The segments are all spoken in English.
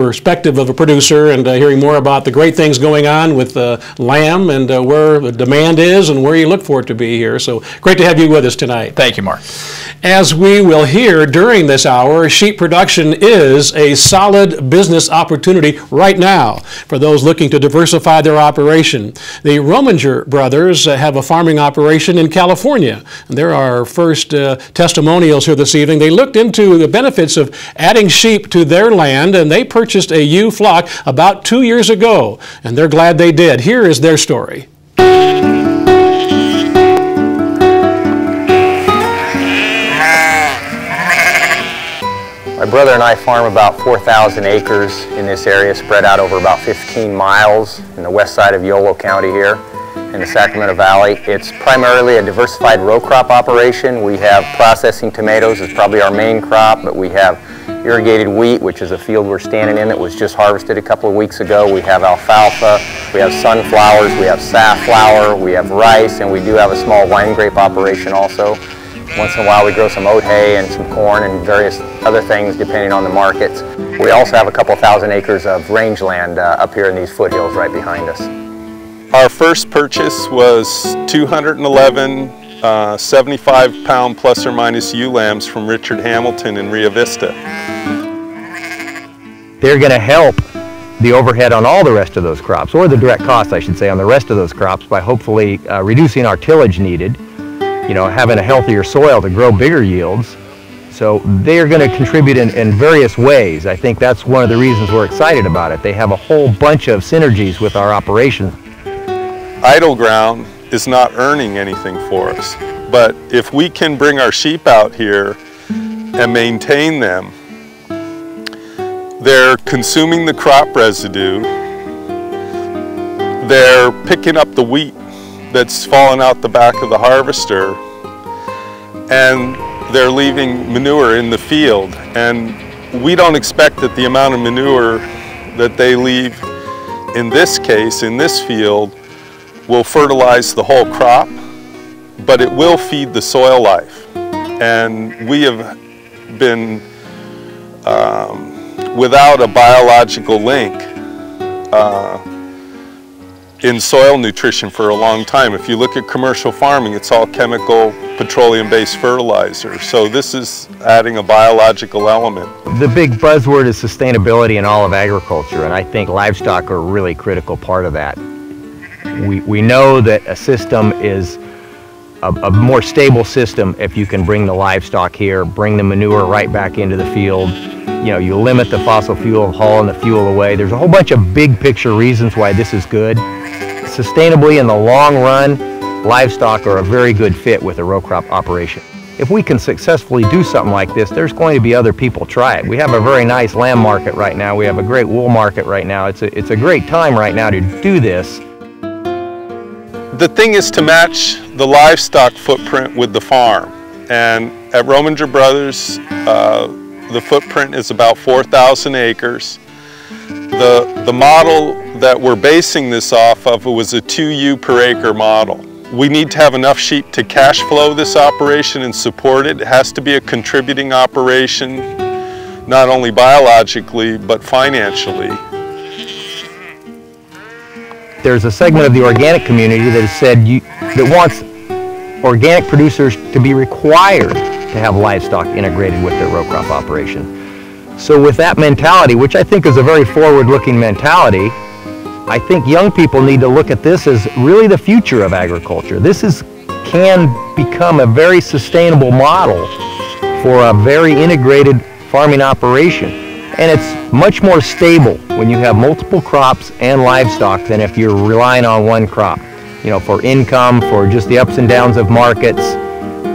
perspective of a producer and hearing more about the great things going on with lamb and where the demand is and where you look for it to be here. So great to have you with us tonight. Thank you, Mark. As we will hear during this hour, sheep production is a solid business opportunity right now for those looking to diversify their operation. The Rominger brothers have a farming operation in California. And there are our first testimonials here this evening. They looked into the benefits of adding sheep to their land, and they purchased a ewe flock about 2 years ago, and they're glad they did. Here is their story. My brother and I farm about 4,000 acres in this area, spread out over about 15 miles in the west side of Yolo County here in the Sacramento Valley. It's primarily a diversified row crop operation. We have processing tomatoes as probably our main crop, but we have irrigated wheat, which is a field we're standing in that was just harvested a couple of weeks ago. We have alfalfa, we have sunflowers, we have safflower, we have rice, and we do have a small wine grape operation also. Once in a while we grow some oat hay and some corn and various other things depending on the markets. We also have a couple thousand acres of rangeland up here in these foothills right behind us. Our first purchase was 211 75-pound plus or minus ewe lambs from Richard Hamilton in Rio Vista. They're going to help the overhead on all the rest of those crops, or the direct costs, I should say, on the rest of those crops by hopefully reducing our tillage needed, having a healthier soil to grow bigger yields. So they're going to contribute in various ways. I think that's one of the reasons we're excited about it. They have a whole bunch of synergies with our operation. Idle ground is not earning anything for us, but if we can bring our sheep out here and maintain them, they're consuming the crop residue, they're picking up the wheat that's fallen out the back of the harvester, and they're leaving manure in the field. And we don't expect that the amount of manure that they leave in this case, in this field, will fertilize the whole crop, but it will feed the soil life. And we have been without a biological link in soil nutrition for a long time. If you look at commercial farming, it's all chemical, petroleum-based fertilizer. So this is adding a biological element. The big buzzword is sustainability in all of agriculture, and I think livestock are a really critical part of that. We know that a system is a more stable system if you can bring the livestock here, bring the manure right back into the field. You limit the fossil fuel hauling the fuel away. There's a whole bunch of big picture reasons why this is good. Sustainably in the long run, livestock are a very good fit with a row crop operation. If we can successfully do something like this, there's going to be other people try it. We have a very nice lamb market right now. We have a great wool market right now. It's a great time right now to do this. The thing is to match the livestock footprint with the farm. And at Rominger Brothers, the footprint is about 4,000 acres. The model that we're basing this off of was a 2 ewe per acre model. We need to have enough sheep to cash flow this operation and support it. It has to be a contributing operation, not only biologically, but financially. There's a segment of the organic community that has said that wants organic producers to be required to have livestock integrated with their row crop operation. So with that mentality, which I think is a very forward-looking mentality, I think young people need to look at this as really the future of agriculture. This can become a very sustainable model for a very integrated farming operation. And it's much more stable when you have multiple crops and livestock than if you're relying on one crop. For income, for just the ups and downs of markets.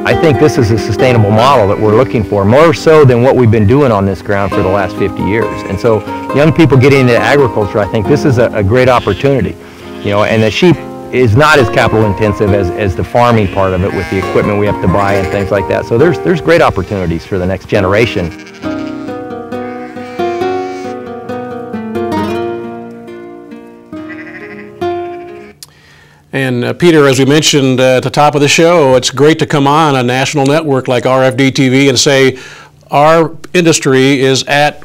I think this is a sustainable model that we're looking for, more so than what we've been doing on this ground for the last 50 years. And so young people getting into agriculture, I think this is a great opportunity. And the sheep is not as capital intensive as the farming part of it with the equipment we have to buy and things like that. So there's great opportunities for the next generation. And Peter, as we mentioned at the top of the show, it's great to come on a national network like RFD TV and say our industry is at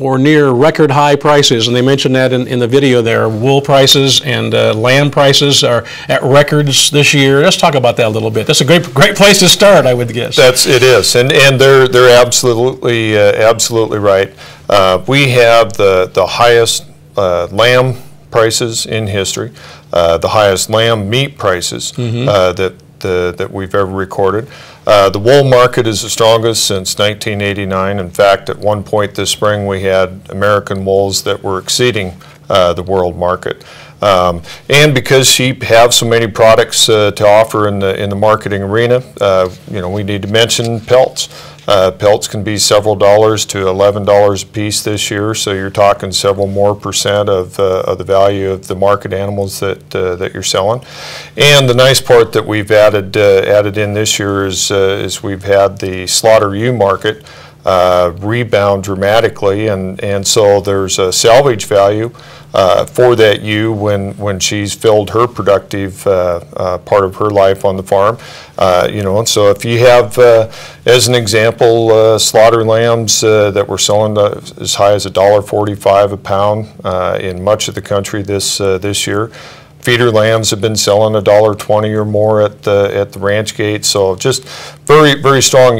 or near record high prices, and they mentioned that in the video there. Wool prices and lamb prices are at records this year. Let's talk about that a little bit. That's a great place to start, I would guess. It is, and they're absolutely absolutely right. We have the highest lamb prices in history, the highest lamb meat prices that we've ever recorded. The wool market is the strongest since 1989. In fact, at one point this spring we had American wools that were exceeding the world market. And because sheep have so many products to offer in the marketing arena, we need to mention pelts. Pelts can be several dollars to $11 a piece this year, so you're talking several more percent of the value of the market animals that you're selling. And the nice part that we've added in this year is we've had the slaughter ewe market rebound dramatically, and so there's a salvage value for that ewe when she's filled her productive part of her life on the farm. And so if you have, as an example, slaughter lambs that we're selling as high as $1.45 a pound in much of the country this year. Feeder lambs have been selling $1.20 or more at the ranch gate, so just very, very strong